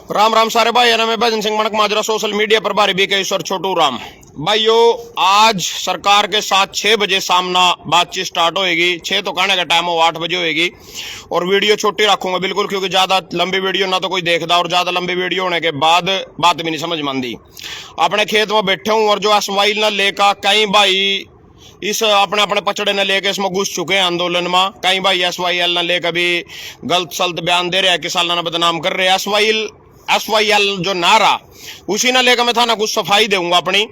राम राम सारे भाई, मैं भजन सिंह मनक माजरा, सोशल मीडिया प्रभारी बीकेश्वर छोटू राम। भाइयों, आज सरकार के साथ 6 बजे सामना बातचीत स्टार्ट होएगी। 6 तो कहने का टाइम हो, 8 बजे होएगी। और वीडियो छोटी रखूंगा बिल्कुल, क्योंकि ज्यादा लंबी वीडियो ना तो कोई देखदा, और ज्यादा लंबी वीडियो होने के बाद बात भी नहीं समझ में आती। अपने खेत में बैठे हूँ और जो असवाइल न लेकर कई भाई इस अपने अपने पचड़े न लेके इसमें घुस चुके हैं आंदोलन में। कई भाई SYL न लेकर भी गलत सलत बयान दे रहे हैं, किसान न बदनाम कर रहे हैं। SYL जो नारा उसी न लेकर मैं था ना कुछ सफाई दूंगा अपनी,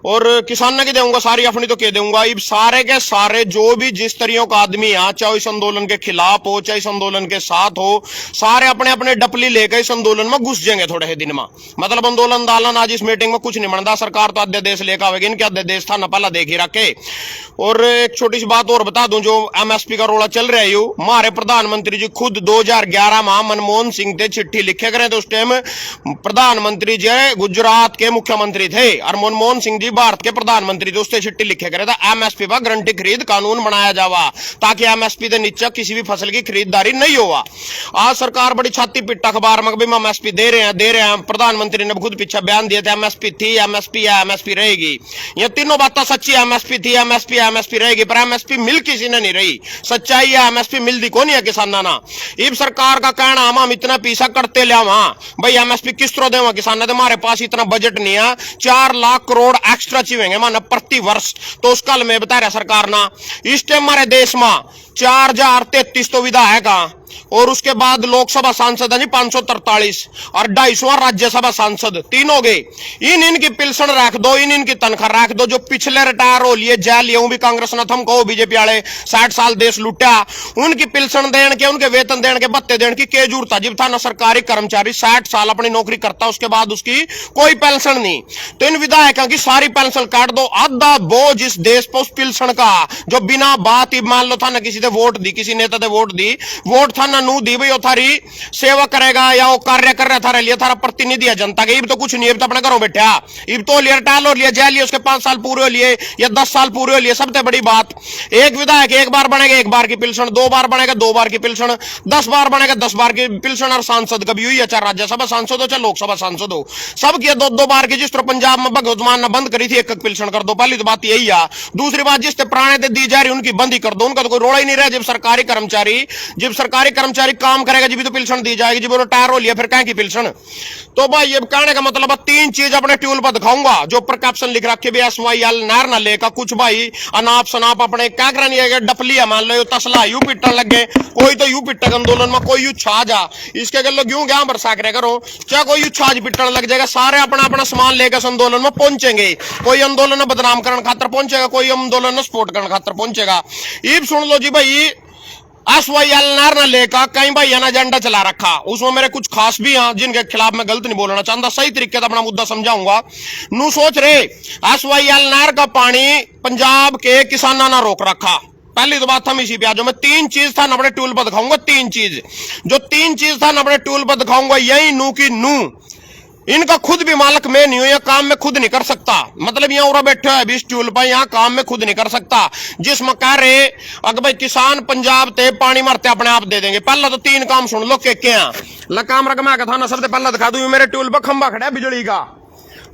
और किसान की दूंगा सारी अपनी तो कह दूंगा। अब सारे के सारे जो भी जिस तरीकों का आदमी है, चाहे इस आंदोलन के खिलाफ हो चाहे इस आंदोलन के साथ हो, सारे अपने अपने डपली लेकर इस आंदोलन में घुस जाएंगे थोड़े ही दिन में। मतलब आंदोलन दालन आज इस मीटिंग में कुछ नहीं बनता। सरकार तो अध्यादेश लेकर आवेगी, इनके अध्यादेश था न पहला देख ही रखे। और एक छोटी सी बात और बता दूं, जो MSP का रोड़ा चल रहा है, यू हमारे प्रधानमंत्री जी खुद 2011 में मनमोहन सिंह थे चिट्ठी लिखे करे, तो उस टाइम प्रधानमंत्री जी गुजरात के मुख्यमंत्री थे और मनमोहन सिंह जी भारत के प्रधानमंत्री थे। उससे चिट्ठी लिखे करे था MSP पर गारंटी खरीद कानून बनाया जावा, ताकि MSP के नीचे किसी भी फसल की खरीदारी नहीं होगा। आज सरकार बड़ी छाती पिट अखबार में MSP दे रहे हैं। प्रधानमंत्री ने खुद पीछे बयान दिए थे, MSP थी, MSP है, MSP रहेगी। ये तीनों बातें सच्ची। MSP थी, MSP रहेगी, पर MSP मिल किसी ने नहीं रही। सच्चाई है, MSP मिल दी कौन है किसाना ना। इब सरकार का कहना हम इतना पैसा करते लिया भाई MSP किस तरह देवा किसान, हमारे पास इतना बजट नहीं है। 4 लाख करोड़ एक्स्ट्रा चाहिए माना प्रति वर्ष, तो उसका मैं बता रहा सरकार ना। इस टाइम हमारे देश में 4033 तो विधायक और उसके बाद लोकसभा सांसद है 543 और 250वां राज्यसभा सांसद, 3 हो गए। इनकी पिलसन रख दो, इनकी तनख्वाह रख दो। जो पिछले रिटायर हो लिए जेल भी कांग्रेस ने थम कहो बीजेपी वाले 60 साल देश लुटा, उनकी पिलसन देने के, उनके वेतन देने के, भत्ते देने की के जरूरत था। जब था ना सरकारी कर्मचारी 60 साल अपनी नौकरी करता, उसके बाद उसकी कोई पेंशन नहीं। तो इन विधायकों की सारी पेंशन काट दो। आधा बोझ इस देश पर उस पिलसन का, जो बिना बात ही मान लो था ना किसी ने वोट दी, किसी नेता ने वोट दी, वोट था ना नू दी भाई, थारी सेवा करेगा या वो कार्य कर रहा थारे लिए, थारा प्रतिनिधि है जनता के। इब तो कुछ नहीं, इब तो अपने घरों बैठा। इब तो लिया टाल हो लिया, जेल लिया, उसके 5 साल पूरे हो लिए या 10 साल पूरे हो लिए। सबसे बड़ी बात, एक विधायक 1 बार बनेगा 1 बार की पिलसन, 2 बार बनेगा 2 बार की पिलसन, 10 बार बनेगा 10 बार की पिलसन। और सांसद कभी हुई है, चाहे राज्यसभा सांसद हो चाहे लोकसभा सांसद हो, सब की 2-2 बार की। जिस तरह पंजाब में भगवत मान ने बंद करी थी 1-1 पिलसन कर दो। पहली तो बात यही है। दूसरी बात, जिस पुराने दी जा रही उनकी बंद ही कर दो। उनका तो कोई रोड़ा ही नहीं रहा। जब सरकारी कर्मचारी काम करेगा जब तो पिलसन दी जाएगी, जब वो रिटायर हो लिया फिर कहें की पिलसन। तो भाई ये कहने का मतलब 3 चीज अपने ट्यूल पर दिखाऊंगा, जो पर कैप्शन लिख रखे भी SYL नहर ना लेकर। कुछ भाई अनाप शनाप अपने क्या करनी है, डफली है मान लो, तसला यू पिटन लग गए। कोई तो यू पिटक आंदोलन में, कोई यू छा जा, इसके लोग यूं क्या बरसा करे करो, चाहे कोई यू छाज पिटन लग जाएगा। सारे अपना अपना सामान लेकर आंदोलन में पहुंचेंगे। कोई आंदोलन में बदनाम करने खातर पहुंचेगा, कोई आंदोलन में सपोर्ट करने खातर पहुंचेगा। ये सुन लो जी भाई, SYL नहर न लेकर कई भाई ने एजेंडा चला रखा। उसमें मेरे कुछ खास भी हैं जिनके खिलाफ मैं गलत नहीं बोलना चाहता, सही तरीके से अपना मुद्दा समझाऊंगा। नू सोच रहे SYL नहर का पानी पंजाब के किसाना ना रोक रखा। पहली तो बात हम इसी पे आ जाओ। मैं 3 चीज था अपने टूल पर दिखाऊंगा। 3 चीज था अपने टूल पर दिखाऊंगा, यही नू की नू। इनका खुद भी मालक मैं नहीं हूं, यह काम में खुद नहीं कर सकता। मतलब यहाँ उरा बैठे है इस ट्यूल पर, यहाँ काम में खुद नहीं कर सकता। जिसमें कह रहे अगर भाई किसान पंजाब ते पानी मरते अपने आप दे देंगे। पहला तो 3 काम सुन लो के क्या काम रकमा का था ना। सबसे पहला दिखा दूं, मेरे ट्यूल पर खंबा खड़ा है बिजली का,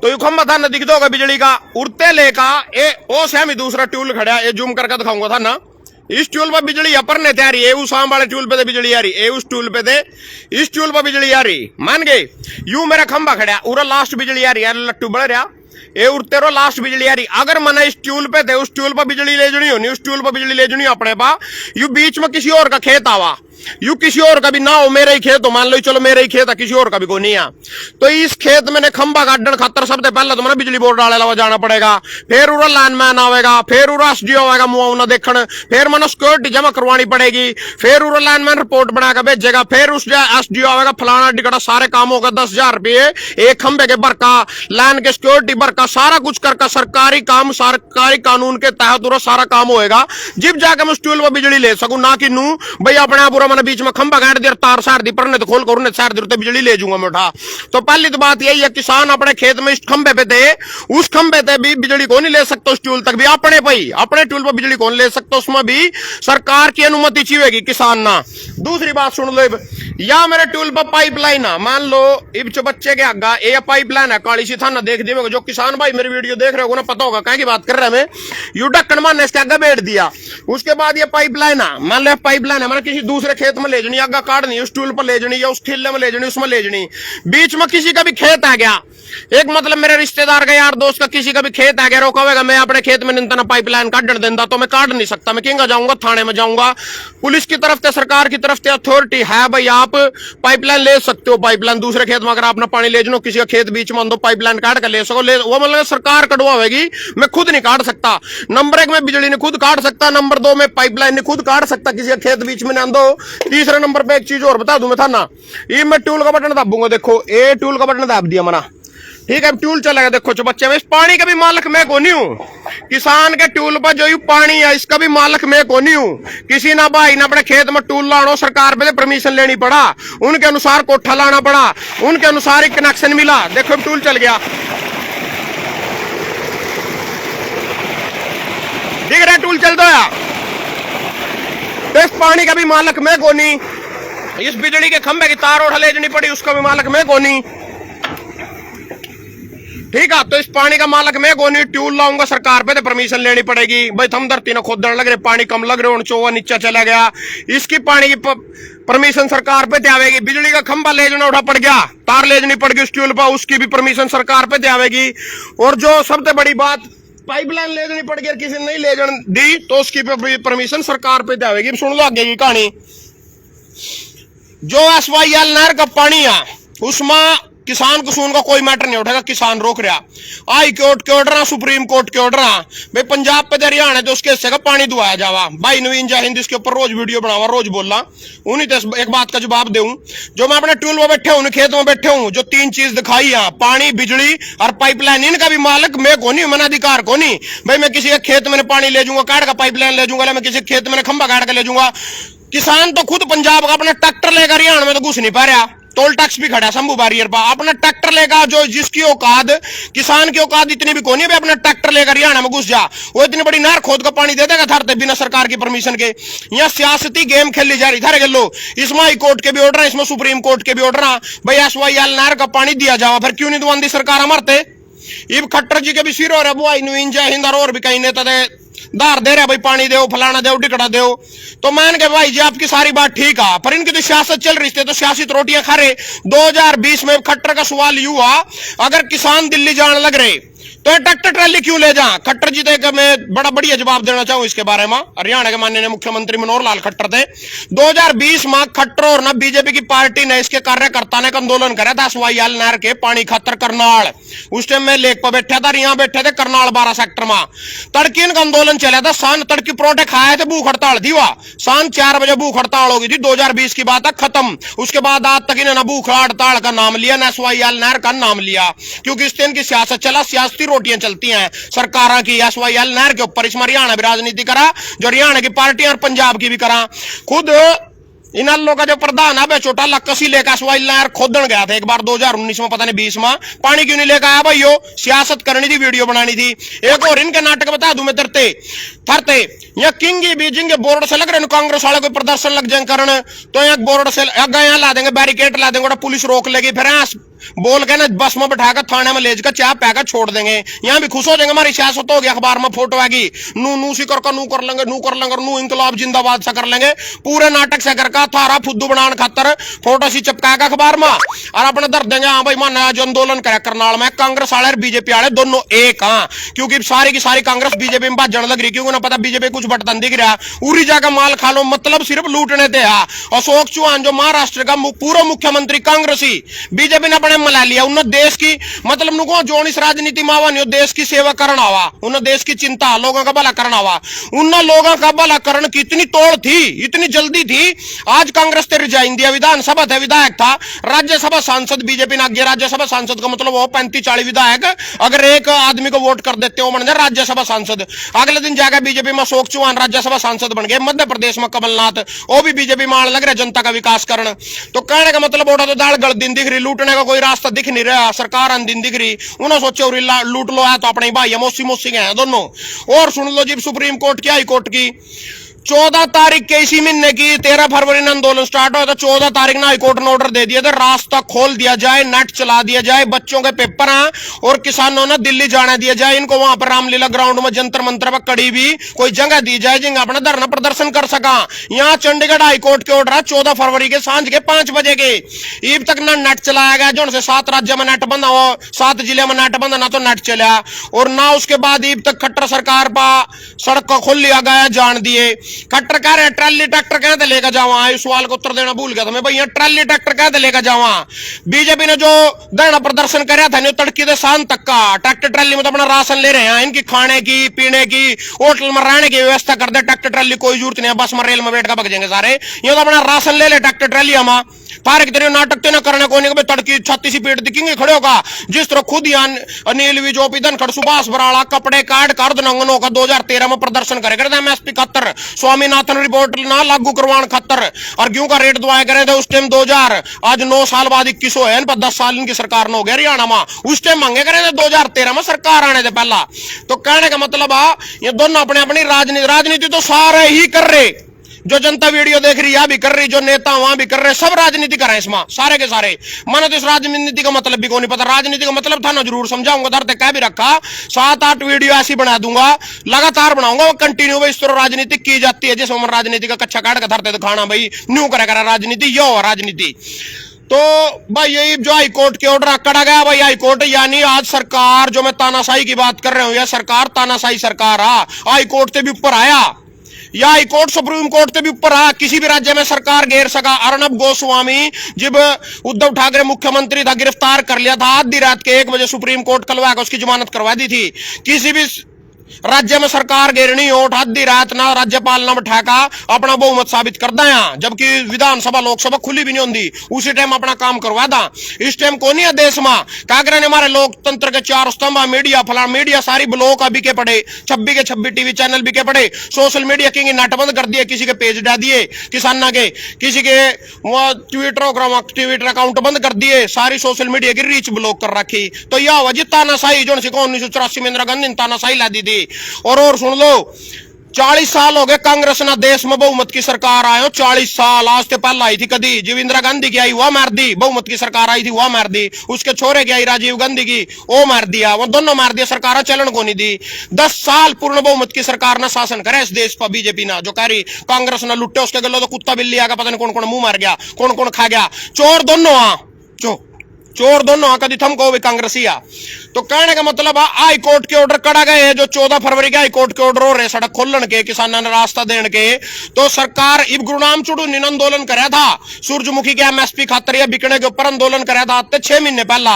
तो ये खंबा था ना दिख दोगा बिजली का, उड़ते लेकर ए ओ सेम ही दूसरा ट्यूल खड़ा है, ये जूम करके दिखाऊंगा था ना। इस ट्यूल पर बिजली अपरने तैयारी है, उस शाम वाले ट्यूल पे बिजली आ रही है, उस ट्यूल पे दे इस ट्यूल पर बिजली आ रही। मान गए, यू मेरा खंबा खड़ा उरा लास्ट बिजली आ रही है, लट्टू बढ़ रहा ये उड़ते रहो लास्ट बिजली आ रही। अगर मैंने इस ट्यूल पे थे उस ट्यूल पर बिजली ले जनी होनी, उस ट्यूल पर बिजली ले जनी अपने पा, यू बीच में किसी और का खेत आवा, यू किसी और का भी ना हो, मेरा ही खेत हो मान लो, चलो मेरा ही खेत है, किसी और का भी कोई नहीं है। तो इस खेत में खंबा काटन खातर सबसे पहले तो मैंने बिजली बोर्ड डाले जाना पड़ेगा, फिर उरा लाइनमैन आवेगा, फिर उरा SDO आएगा मुआवना देखने, फिर मैंने सिक्योरिटी जमा करवानी पड़ेगी, फिर उरा लाइनमैन रिपोर्ट बनाकर भेजेगा, फिर उस SDO आवेगा फलाना टिकटा, सारे काम होगा 10,000 रुपये एक खंबे के बरका, लाइन के सिक्योरिटी बरका, सारा कुछ करके सरकारी काम सरकारी कानून के तहत सारा काम होएगा। जब जाकर मैं उस ट्यूल पर बिजली ले सकूं, ना कि नू भाई अपने आप पूरा मैंने बीच में खंभा गाड़ दिया, तार सार दी, पर तो खोल कर उन्हें सार दी, तो बिजली ले जाऊंगा मैं उठा। तो पहली तो बात यही है, किसान अपने खेत में इस खंभे पे थे, उस खंभे पे भी बिजली को नहीं ले सकता, उस ट्यूल तक भी अपने पे ही, अपने ट्यूल पर बिजली कौन ले सकता, उसमें भी सरकार की अनुमति चाहिए किसान ना। दूसरी बात सुन लो, या मेरे ट्यूल पर पाइपलाइन है, मान लो इब जो बच्चे के आगा ये पाइपलाइन है काली सी था ना, देख दिए जो किसान भाई मेरी वीडियो देख रहे हो ना, पता होगा क्या की बात कर रहे हैं। यू ढक्कन मारने इसके आगे बैठ दिया, उसके बाद ये पाइपलाइन है, मान लो पाइपलाइन है, मैंने किसी दूसरे खेत में ले जानी, आगा काटनी, उस ट्यूल पर ले जानी या उस ठेले में ले जानी, उसमें ले जानी, बीच में किसी का भी खेत आ गया, एक मतलब मेरे रिश्तेदार का यार दोस्त का किसी का भी खेत आ गया, रोका होगा मैं अपने खेत में निंतना पाइपलाइन काट देता, तो मैं काट नहीं सकता, मैं किंगा जाऊंगा, थाने में जाऊंगा, पुलिस की तरफ से सरकार की तरफ से अथॉरिटी है भाई आप पाइपलाइन ले सकते हो, पाइपलाइन दूसरे खेत में अगर आपने पानी ले जाओ, किसी का खेत बीच में दो पाइपलाइन काट कर ले सको, वो मतलब सरकार कटवाएगी, मैं खुद नहीं काट सकता। नंबर 1 में बिजली ने खुद काट सकता, नंबर 2 में पाइपलाइन ने खुद काट सकता, किसी का खेत बीच में ना दो। तीसरे नंबर पे एक चीज और बता दूं मैं था ना, ये मैं ट्यूल का बटन दबाऊंगा, देखो ये ट्यूल का बटन दबा दिया मना, ठीक है, ट्यूल चलेगा, देखो जो बच्चे में, इस पानी का भी मालिक मैं को नहीं हूं, किसान के ट्यूल पर जो पानी है इसका भी मालिक मैं को नहीं हूं, किसी ना भाई ना अपने खेत में ट्यूल लानो, सरकार पे परमिशन लेनी पड़ा, उनके अनुसार कोठा लाना पड़ा, उनके अनुसार ही कनेक्शन मिला, देखो ट्यूल चल गया, दिख रहा ट्यूल चल दो, तो इस पानी का भी मालिक मैं को नहीं, इस बिजली के खंभे की तार उठा ले जानी पड़ी, उसका भी मालिक मैं को नहीं, ठीक है। तो इस पानी का मालिक मैं कोनी, ट्यूल लाऊंगा सरकार पे तो परमिशन लेनी पड़ेगी भाई, थम धरती ना खोदने लग रहे, पानी कम लग रहे, चौवा नीचे चला गया, इसकी पानी की परमिशन सरकार पे देगी, बिजली का खंभा ले जाना उठा पड़ गया, तार ले जानी पड़ गई उस ट्यूल पर, उसकी भी परमिशन सरकार पे देगी, और जो सबसे बड़ी बात पाइपलाइन ले जानी पड़ गई, किसी ने नहीं ले जाने दी तो उसकी परमिशन सरकार पे देगी। सुन लो आगे की कहानी, जो SYL नहर का पानी है उसमें किसान कसून का कोई मैटर नहीं उठेगा, किसान रोक रहा, हाई कोर्ट के ऑर्डर, सुप्रीम कोर्ट के ऑर्डर, भाई पंजाब पे हरियाणा तो उसके हिस्से का पानी दुआया जावा, भाई नवीन जय हिंद इसके ऊपर रोज वीडियो बनावा, रोज बोलना, उन्हीं तो एक बात का जवाब दूं, जो मैं अपने ट्यूल में बैठे हूं, खेत में बैठे हूं, जो 3 चीज दिखाई है, पानी, बिजली और पाइपलाइन, इनका भी मालिक मैं को नहीं, मनाधिकार को नहीं, भाई मैं किसी के खेत में पानी ले जाऊंगा काट का, पाइपलाइन ले जाऊंगा, मैं किसी खेत में खंभा काट कर ले जाऊंगा, किसान तो खुद पंजाब का अपना ट्रैक्टर लेकर हरियाणा में तो घुस नहीं पा रहा, टोल टैक्स भी खड़ा शंभू बैरियर पर, अपना ट्रैक्टर लेगा, जो जिसकी औकात, किसान की औकात इतनी भी कोनी है अपना ट्रैक्टर लेकर हरियाणा में घुस जा, वो इतनी बड़ी नहर खोद का पानी दे देगा थारते बिना सरकार की परमिशन के। यहाँ सियासती गेम खेली जा रही थारे गलो, इसमें हाई कोर्ट के भी ऑर्डर है, इसमें सुप्रीम कोर्ट के भी ऑर्डर है, भाई SYL नहर का पानी दिया जावा, फिर क्यों नहीं दुआंदी सरकार हमारे, इब खट्टर जी के भी सिर हो रहा, बुआई नवीन जय हिंद और भी कहीं नेता दे दार दे रहे भाई, पानी दो, फलाना दो, टिकड़ा दो, तो मान के भाई जी आपकी सारी बात ठीक है, पर इनकी तो सियासत चल रही थी, तो सियासत रोटियां खा रहे। 2020 में खट्टर का सवाल यू हुआ, अगर किसान दिल्ली जाने लग रहे तो ट्रैक्टर ट्रैली क्यों ले जा, खट्टर जी थे, मैं बड़ा बढ़िया जवाब देना चाहूं इसके बारे में, हरियाणा के माननीय मुख्यमंत्री मनोहर लाल खट्टर थे, 2020 में खट्टर और ना बीजेपी की पार्टी ने, इसके कार्यकर्ता ने आंदोलन करा था SYL नहर के पानी खातर करनाल, उस टाइम मैं लेक पर बैठा था, यहाँ बैठे थे करनाल 12 सेक्टर में, तड़की का आंदोलन चला था, शान तड़की परोठे खाए थे, भूख हड़ताल थी, वह शाम 4 बजे भूख हड़ताल हो गई थी, 2020 की बात है, खत्म, उसके बाद आज तक इन्होंने भूख हड़ताल का नाम लिया, ना SYL नहर का नाम लिया, क्योंकि इस दिन की सियासत चला, सियासती रोटियां चलती हैं सरकार की, SYL नहर के ऊपर, इसमें हरियाणा भी राजनीति करा, जो हरियाणा की पार्टी और पंजाब की भी करा, खुद इन लोगों का जो प्रधान है छोटा लक्कसी लेकर SYL नहर खोदन गया था एक बार 2019 में, पता नहीं 20 में, पानी क्यों नहीं लेकर आया भाई, यो सियासत करनी थी, वीडियो बनानी थी। एक और इनके नाटक बता दूं मैं, थरते या किंगी बीजिंग बोर्ड से लग रहे कांग्रेस वाले कोई प्रदर्शन लग जाए करने, तो यहाँ बोर्ड से यहाँ ला देंगे, बैरिकेड ला देंगे, पुलिस रोक लेगी, फिर बोल के ना बस में बैठाकर थाने में ले जाकर चाय पैकर छोड़ देंगे, यहाँ भी खुश हो जाएंगे, हमारी सियासत होगी, अखबार में फोटो आएगी, नू सी कर नू कर लेंगे, नू इंकलाब जिंदाबाद सा कर लेंगे, पूरे नाटक से कर थारा फुद्दू बनाने खातर फोटो सी चिपकाएगा अखबार में, और अपने दर्द देंगे, हाँ भाई माना जो आंदोलन करे करनाल में, कांग्रेस वाले और बीजेपी वाले दोनों एक, हाँ, क्योंकि सारी की सारी कांग्रेस बीजेपी में भाजने लग रही, क्योंकि उन्हें पता बीजेपी कुछ बटन दिख रहा, उरी जाकर माल खा लो, मतलब सिर्फ लूटने थे। अशोक चौहान जो महाराष्ट्र का पूर्व मुख्यमंत्री कांग्रेसी, बीजेपी ने अपने ने मला लिया उन देश की मतलब नुको जो इस राजनीति में आवा नहीं देश की सेवा करना आवा उन देश की चिंता लोगों का भला करना आवा उन लोगों का भला करण की इतनी तोड़ थी इतनी जल्दी थी। आज कांग्रेस ने रिजाइन दिया, विधानसभा थे विधायक था, राज्यसभा सांसद बीजेपी ने आगे राज्यसभा सांसद का मतलब वो 35-40 विधायक अगर एक आदमी को वोट कर देते हो बन जाए राज्यसभा सांसद। अगले दिन जाकर बीजेपी में अशोक चौहान राज्यसभा सांसद बन गए, मध्य प्रदेश में कमलनाथ वो भी बीजेपी में आने लग रहे जनता का विकास करना। तो कहने का मतलब ओटा तो दाल गल दिन दिख रही, लूटने का कोई रास्ता दिख नहीं रहा, सरकार अन दिन दिख रही, उन्होंने सोचे लूट लो है तो अपने भाई मौसी मौसी के हैं दोनों। और सुन लो जी सुप्रीम कोर्ट की हाई कोर्ट की 14 तारीख के इसी महीने की 13 फरवरी में आंदोलन स्टार्ट हुआ तो 14 तारीख ने हाईकोर्ट ने ऑर्डर दे दिया था रास्ता खोल दिया जाए, नेट चला दिया जाए, बच्चों के पेपर हैं और किसानों ने दिल्ली जाने दिया जाए, इनको वहां पर रामलीला ग्राउंड में जंतर मंत्र पर कड़ी भी कोई जगह दी जाए जिनका अपना धरना प्रदर्शन कर सका। यहाँ चंडीगढ़ हाईकोर्ट के ऑर्डर 14 फरवरी के सांझ के 5 बजे के ईब तक ना नेट चलाया गया, जो 7 राज्य में नेट बंद हो, 7 जिले में नेट बंद ना तो नेट चला और ना उसके बाद ईब तक खट्टर सरकार पर सड़क को खोल लिया गया जान दिए। खट्टर कह रहे ट्रैली ट्रैक्टर कहते लेकर जावा, इस सवाल को उत्तर देना भूल गया था मैं भैया, ट्रैली ट्रैक्टर कहते लेकर जावा। बीजेपी ने जो धरना प्रदर्शन कराया था तड़की से शाम तक का ट्रैक्टर ट्रैली में तो अपना राशन ले रहे हैं, इनकी खाने की पीने की होटल में रहने की व्यवस्था कर दे, ट्रैक्टर ट्रैली कोई जरूरत नहीं है, बस में रेल में बैठ कर भग जाएंगे सारे, ये तो अपना राशन ले ले ट्रैक्टर ट्रैली हम तारक तेरे नाटक तो ना करने को नहीं तड़की छत्ती सी पेट दिखेंगे खड़े होगा जिस तरह खुद अनिल विजोपी धनखड़ सुभाष बराड़ा कपड़े काट कर दंगनों का 2013 में प्रदर्शन करे करते एमएसपी खत्तर स्वामीनाथन रिपोर्ट ना लागू करवाने खत्तर और गेहूं का रेट दवाया करे थे उस टाइम 2000 आज 9 साल बाद 2100 है 10 साल इनकी सरकार ने हो गया हरियाणा में, उस टाइम मांगे करे थे 2013 में सरकार आने थे पहला। तो कहने का मतलब ये दोनों अपने अपनी राजनीति तो सारे ही कर रहे, जो जनता वीडियो देख रही है भी कर रही, जो नेता वहां भी कर रहे, सब राजनीति कर रहे हैं इसमें सारे के सारे। मैंने तो इस राजनीति का मतलब भी को नहीं पता, राजनीति का मतलब था ना जरूर समझाऊंगा, धरते कह भी रखा 7-8 वीडियो ऐसी बना दूंगा लगातार बनाऊंगा, वो कंटिन्यू इस तरह राजनीति की जाती है जिसमें हम राजनीति का कच्चा काट कर धरते दिखाना भाई न्यू करेगा राजनीति यो राजनीति। तो भाई यही जो हाईकोर्ट के ऑर्डर आकड़ा गया भाई, हाईकोर्ट यानी आज सरकार जो मैं तानाशाही की बात कर रहा हूं, यह सरकार तानाशाही सरकार हाईकोर्ट से भी ऊपर आया या हाईकोर्ट सुप्रीम कोर्ट से भी ऊपर आ, किसी भी राज्य में सरकार घेर सका। अर्नब गोस्वामी जब उद्धव ठाकरे मुख्यमंत्री था गिरफ्तार कर लिया था, आधी रात के 1 बजे सुप्रीम कोर्ट कलवा कर उसकी जमानत करवा दी थी। किसी भी राज्य में सरकार घेरनी हो आधी रात ना राज्यपाल ना बैठाका अपना बहुमत साबित कर दिया, जबकि विधानसभा लोकसभा खुली भी नहीं होती, उसी टाइम अपना काम करवा दा। इस टाइम को नहीं है देश में कागरे ने हमारे लोकतंत्र के 4 स्तंभ मीडिया फला मीडिया सारी ब्लॉक अभी के पड़े 26 के 26 टीवी चैनल बिके पड़े, सोशल मीडिया की नेट बंद कर दिए, किसी के पेज डाल दिए किसाना के, किसी के ट्विटर अकाउंट बंद कर दिए, सारी सोशल मीडिया की रीच ब्लॉक कर रखी। तो यह हुआ जी तानाशाही जो 1984 में इंदिरा गांधी ने तानाशाही ला दी थी। और सुन लो 40 साल हो गए कांग्रेस ना देश में बहुमत की सरकार आयो, 40 साल आज से पहले आई थी कदी जब इंदिरा गांधी की आई वह मार दी, बहुमत की सरकार आई थी वह मार दी, उसके छोरे की आई राजीव गांधी की वो मार दिया, वो दोनों मार दिया, सरकार चलन को नहीं दी। 10 साल पूर्ण बहुमत की सरकार ना शासन करे इस देश पर बीजेपी ना, जो कह रही कांग्रेस ना लुट्टे उसके गलो तो कुत्ता बिल्ली आगा पता नहीं कौन कौन मुंह मार गया, कौन कौन खा गया, चोर दोनों चोर दोनों कभी थमको भी कांग्रेसी आ। तो कहने का मतलब हाई कोर्ट के ऑर्डर कड़ा गए हैं, जो 14 फरवरी के हाई कोर्ट के ऑर्डर हो रहे सड़क खोलन के किसानों ने रास्ता देने के। तो सरकार इब गुरुनाम चुड़ूनी ने आंदोलन कराया था सूरजमुखी के एमएसपी खातर या बिकने के ऊपर आंदोलन कराया था 6 महीने पहला,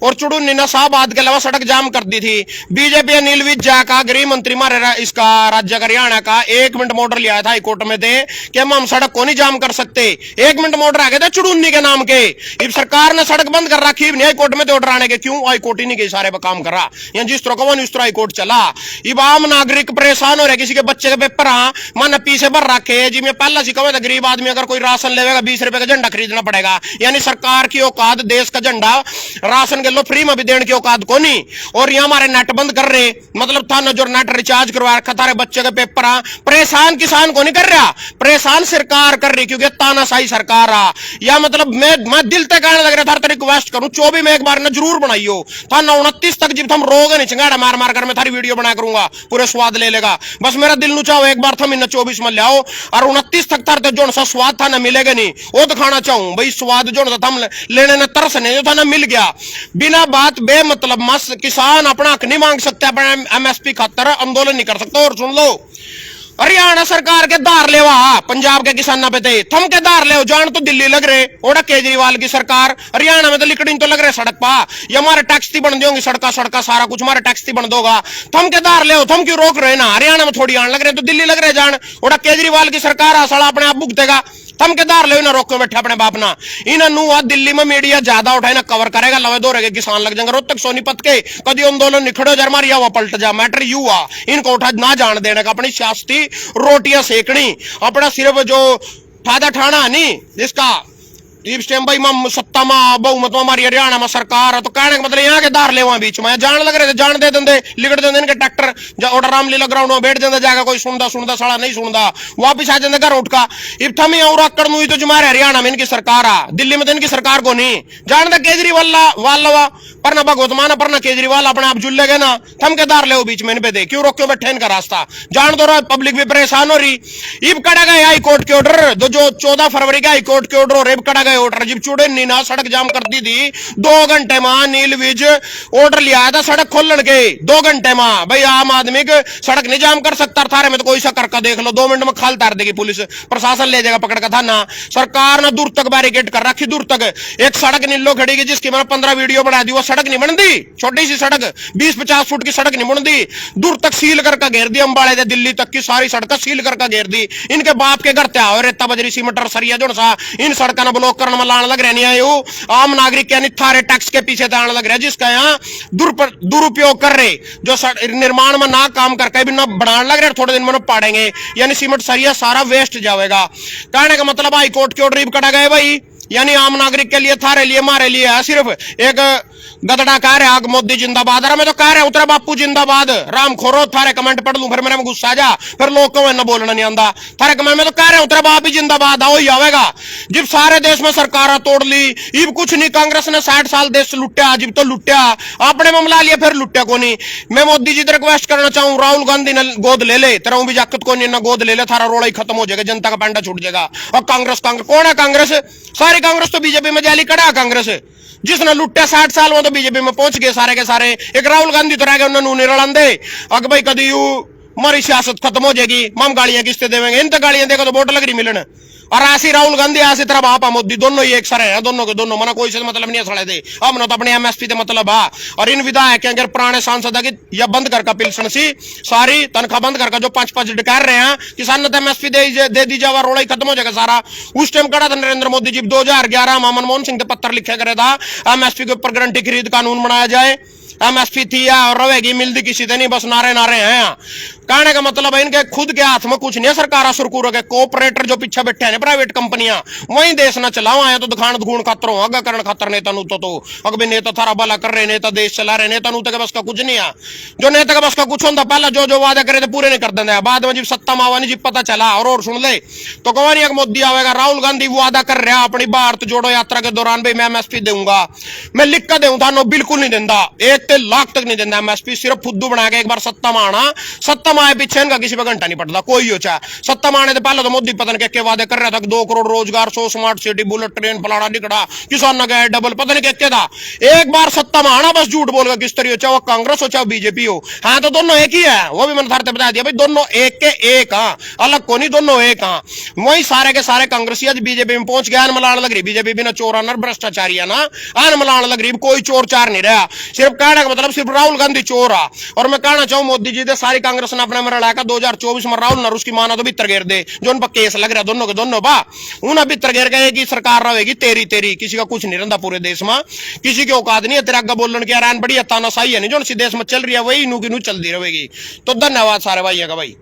और चुड़ूनी ने शाहबाद के अलावा सड़क जाम कर दी थी। बीजेपी अनिल विज का गृह मंत्री मारे इसका राज्य हरियाणा का 1 मिनट मोटर लिया था हाईकोर्ट में थे कि हम सड़क को नहीं जाम कर सकते, 1 मिनट मोटर आ गए थे चुड़ूनी के नाम के। इब सरकार ने सड़क बंद कर रखी, हाईकोर्ट में तो ऑर्डर आने के क्यों, हाईकोर्ट ही नहीं गई सारे पर काम कर रहा, या जिस तरह का उस तरह हाईकोर्ट चला। इब आम नागरिक परेशान हो रहे, किसी के बच्चे के पेपर मन पीछे भर रखे जी, मैं पहला सिखा था गरीब आदमी अगर कोई राशन लेगा 20 रुपए का झंडा खरीदना पड़ेगा, यानी सरकार की औकात देश का झंडा राशन के लो फ्री में भी देने की औकात को नहीं। और यहाँ हमारे नेट बंद कर रहे, मतलब था ना जो नेट रिचार्ज करवा रखा था बच्चे के पेपर परेशान किसान को नहीं कर रहा, परेशान सरकार कर रही, क्योंकि तानाशाही सरकार या मतलब मैं दिल तक कहने लग रहा था रिक्वेस्ट करूं 24 में एक बार ना जरूर बनाइयो था ना 29 तक जब हम रोग नहीं चंगाड़ा मार मार कर मैं थारी वीडियो बना करूंगा पूरे स्वाद ले लेगा, बस मेरा दिल नु चाहो एक बार था महीना 24 में लाओ और 29 तक थारते जो सा स्वाद था ना मिलेगा नहीं वो तो खाना चाहूं भाई, स्वाद जो था हम लेने ने तरस नहीं जो था ना मिल गया बिना बात बेमतलब मस किसान अपना हक नहीं मांग सकते, अपना एमएसपी खातर आंदोलन नहीं कर सकते। और सुन लो हरियाणा सरकार के दार लेवा पंजाब के किसानों पे थे थम के दार ले जान तो दिल्ली लग रहे ओड़ा केजरीवाल की सरकार हरियाणा में तो लिकड़िन तो लग रहे सड़क पा ये हमारे टैक्स थी बन दोगे सड़का सड़का सारा कुछ हमारे टैक्स थी बन दोगा थम के दार ले थम क्यों रोक रहे ना हरियाणा में थोड़ी आने लग रहे तो दिल्ली लग रहे जान ओड़ा केजरीवाल की सरकार आ साला अपने आप भुगतेगा थम के दार ले ना रोक के बैठे अपने बाप ना इन नुआ दिल्ली में मीडिया ज्यादा उठाए ना कवर करेगा लवे दो रहे किसान लग जाएंगे रोहतक सोनीपत के कभी आंदोलन निखड़ो जर मारिया हुआ पलट जा मैटर यू हुआ इनको उठा ना जान देने का अपनी सियासती रोटियां सेकनी अपना सिर्फ जो ठादा ठाना नहीं जिसका इस टाइम भाई सत्ता में बहुमत में हमारी हरियाणा में सरकार है तो कहने का मतलब यहाँ के दार ले वहां बीच में जान लग रहे थे जान दे देंगे लिकड़ देंगे इनके ट्रैक्टर और रामलीला ग्राउंड में बैठ जाता जाएगा कोई सुनता सुनता साला नहीं सुनता वापिस आ जाते घर उठ का इब थमी और आकड़ मुई तो जुमारे हरियाणा में इनकी सरकार आ दिल्ली में तो इनकी सरकार को नहीं जान दे केजरीवाल वाला पर ना भगवत माना पर ना केजरीवाल अपने आप जुल्ले गए ना थम के दार ले बीच में इन पे दे क्यों रोक क्यों बैठे इनका रास्ता जान दो रहा पब्लिक भी परेशान हो रही इब कड़ा गए हाईकोर्ट के ऑर्डर जो 14 फरवरी का हाईकोर्ट के ऑर्डर और इब कड़ा गए ऑर्डर जब चुड़े नीना सड़क जाम कर दी थी 2 घंटे में नील विज ऑर्डर लिया था सड़क खोलन के 2 घंटे में भाई आम आदमी के सड़क नहीं जाम कर सकता थारे में तो कोई सा करके देख लो 2 मिनट में खाल तार देगी पुलिस प्रशासन ले जाएगा पकड़ का था ना सरकार ने दूर तक बैरिकेड कर रखी दूर तक एक सड़क नीलो खड़ी जिसकी मैंने 15 वीडियो बना दी वो सड़क नहीं बन दी छोटी सी सड़क 20-50 फुट की सड़क नहीं बन दी दूर तक सील करके घेर दी अंबाड़े से दिल्ली तक की सारी सड़क सील करके घेर दी इनके बाप के घर त्या रेता बजरी सीमेंट और सरिया जो सा इन सड़क ने ब्लॉक करने में लाने लग रहे नहीं आयो आम नागरिक यानी थारे टैक्स के पीछे आने लग रहा है जिसका यहाँ दुरुपयोग कर रहे जो निर्माण में ना काम करके भी ना बनाने लग रहे थोड़े दिन में पाड़ेंगे यानी सीमेंट सरिया सारा वेस्ट जाएगा कहने का मतलब हाई कोर्ट के ऑर्डर कटा गए भाई यानी आम नागरिक के लिए थारे लिए मारे लिए है सिर्फ एक गदड़ा कह रहे आग मोदी जिंदाबाद मैं तो कह रहे उतरा बापू जिंदाबाद राम खोरो थारे कमेंट पढ़ लूं फिर मेरे में गुस्सा जा फिर लोग को ना बोलना नहीं आंदा थारे कमेंट में तो कह रहे उतरा बाप ही जिंदाबाद आओ ही आवेगा जब सारे देश में सरकार तोड़ ली इब कुछ नहीं कांग्रेस ने 60 साल देश लुट्या जब तो लुट्या आपने मामला लिया फिर लुट्या को नहीं मैं मोदी जी से रिक्वेस्ट करना चाहूं राहुल गांधी ने गोद ले ले तेरा भी जाकत को नहीं ना गोद ले ले थारा रोड़ा ही खत्म हो जाएगा जनता का पैंडा छूट जाएगा और कांग्रेस कौन है कांग्रेस सारी कांग्रेस तो बीजेपी में जाली कड़ा कांग्रेस जिसने लुट्टा 60 साल में तो बीजेपी में पहुंच गए सारे के सारे एक राहुल गांधी तो रह गए उन्होंने निरलन दे अग भाई कदी हमारी सियासत खत्म हो जाएगी हम गाड़ियां किस्ते देंगे इन तो गाड़ियां देगा तो वोट लग रही मिलने और ऐसी राहुल गांधी ऐसी तरह बापा मोदी दोनों ही एक सरे हैं दोनों के दोनों मना कोई से मतलब नहीं सड़े थे अब ना तो अपने एमएसपी से मतलब है और इन विधायक के अगर पुराने सांसद की या बंद करके पिलसन सी सारी तनख्वाह बंद करके जो 5-5 डकार रहे हैं किसान ने तो एमएसपी दे दी जावा रोड़ा ही खत्म हो जाएगा सारा उस टाइम कड़ा था नरेंद्र मोदी जी 2011 में मनमोहन सिंह के पत्र लिखे करे था एमएसपी के ऊपर गारंटी खरीद कानून बनाया जाए एमएसपी थी या और रहेगी मिलती किसी से नहीं बस नारे नारे हैं कहने का मतलब है इनके खुद के हाथ में कुछ नहीं है सरकार सुरकुर के कोऑपरेटर जो पीछे बैठे हैं प्राइवेट कंपनियां वही देश ना चलाओ आए तो दुखान दुगुण खातर हो अगा करण खातर नेता नु तो अग भी नेता थारा भला कर रहे नेता देश चला रहे नेता नु तो बस का कुछ नहीं है जो नेता का बस का कुछ होता पहला जो वादे करे थे पूरे नहीं कर देंगे बाद में जब सत्ता मावा नहीं जब पता चला और सुन ले तो कौन मोदी आवेगा राहुल गांधी वादा कर रहा अपनी भारत जोड़ो यात्रा के दौरान भाई मैं एमएसपी दूंगा मैं लिख कर दूंगा बिल्कुल नहीं देता 1 लाख तक नहीं देता एमएसपी सिर्फ फुद्दू बना के एक बार सत्ता में आना सत्ता में आए पीछे इनका किसी पे घंटा नहीं पड़ता कोई हो चाहे सत्ता में आने से पहले तो मोदी पता नहीं क्या वादे कर रहा था 2 करोड़ रोजगार 100 स्मार्ट सिटी बुलेट ट्रेन फलाना निकड़ा किसान न गए डबल पता नहीं क्या था एक बार सत्ता में आना बस झूठ बोल किस तरह हो चाहे वो कांग्रेस हो चाहे बीजेपी हो हाँ तो दोनों एक ही है वो भी मैंने थारते बता दिया भाई दोनों एक के एक हाँ अलग को नहीं दोनों एक हाँ वही सारे के सारे कांग्रेसी आज बीजेपी में पहुंच गया मलाने लग रही बीजेपी भी ना चोर आना भ्रष्टाचारी है ना आन मलाने लग रही कोई चोर चार नहीं रहा सिर्फ कहने का मतलब सिर्फ राहुल गांधी चोर आ और मैं कहना चाहूं मोदी जी ने सारी कांग्रेस ने अपने में लड़ाया 2024 में राहुल ना उसकी माना तो भीतर घेर दे जो उन पर केस लग रहा है दोनों के दोनों बा उन्हें भीतर घेर गए कि सरकार रहेगी तेरी किसी का कुछ नहीं रहता पूरे देश में किसी की औकात नहीं है तेरा अग्गा बोलने की आरान बड़ी तानाशाही है नहीं जो देश में चल रही है वही नू की नू चलती रहेगी तो धन्यवाद सारे भाई का भाई।